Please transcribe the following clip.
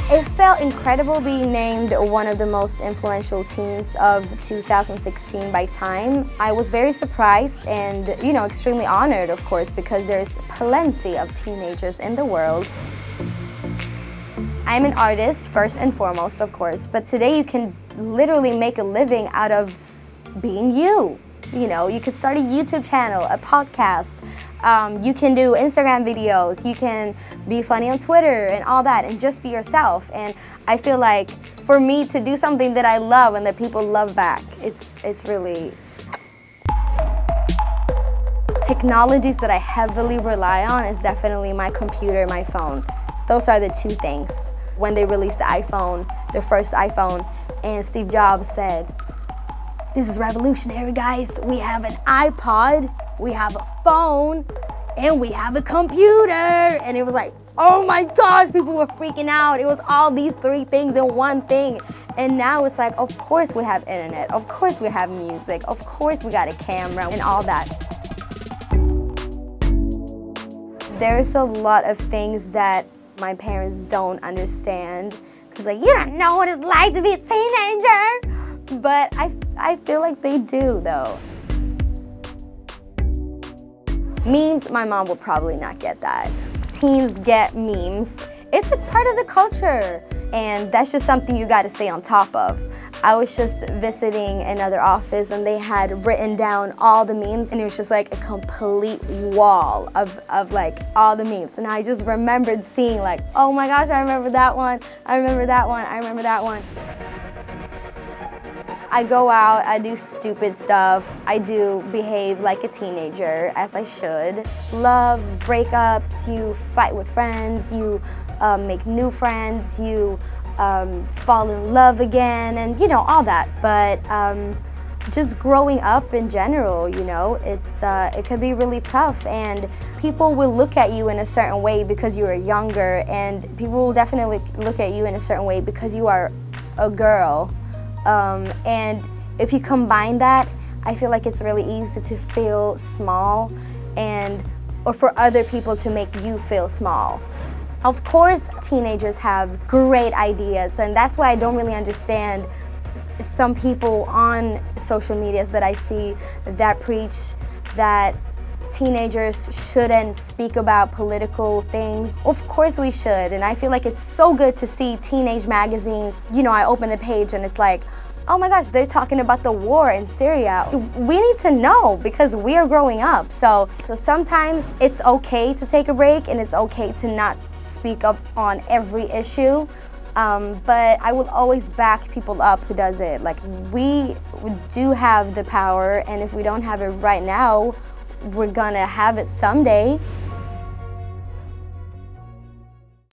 It felt incredible being named one of the most influential teens of 2016 by Time. I was very surprised and, extremely honored, of course, because there's plenty of teenagers in the world. I'm an artist, first and foremost, of course, but today you can literally make a living out of being you. You could start a YouTube channel, a podcast, you can do Instagram videos, you can be funny on Twitter and all that, and just be yourself. And I feel like for me to do something that I love and that people love back, it's really... Technologies that I heavily rely on is definitely my computer, my phone. Those are the two things. When they released the iPhone, the first iPhone, and Steve Jobs said, "This is revolutionary, guys. We have an iPod, we have a phone, and we have a computer." And it was like, oh my gosh, people were freaking out. It was all these three things in one thing. And now it's like, of course we have internet, of course we have music, of course we got a camera and all that. There's a lot of things that my parents don't understand, because you don't know what it's like to be a teenager. But I feel like they do, though. Memes, my mom will probably not get that. Teens get memes. It's a part of the culture, and that's just something you got to stay on top of. I was just visiting another office, and they had written down all the memes, and it was just like a complete wall of like all the memes. And I just remembered seeing like, oh my gosh, I remember that one, I remember that one, I remember that one. I go out, I do stupid stuff, I do behave like a teenager, as I should. Love, breakups, you fight with friends, you make new friends, you fall in love again, and all that. But just growing up in general, it could be really tough, and people will look at you in a certain way because you are younger, and people will definitely look at you in a certain way because you are a girl. And if you combine that, I feel like it's really easy to feel small, or for other people to make you feel small. Of course, teenagers have great ideas, and that's why I don't really understand some people on social medias that I see that preach that teenagers shouldn't speak about political things. Of course we should, and I feel like it's so good to see teenage magazines. I open the page and it's like, oh my gosh, they're talking about the war in Syria. We need to know because we are growing up. So sometimes it's okay to take a break, and it's okay to not speak up on every issue. But I will always back people up who does it. Like, we do have the power, and if we don't have it right now, we're gonna have it someday.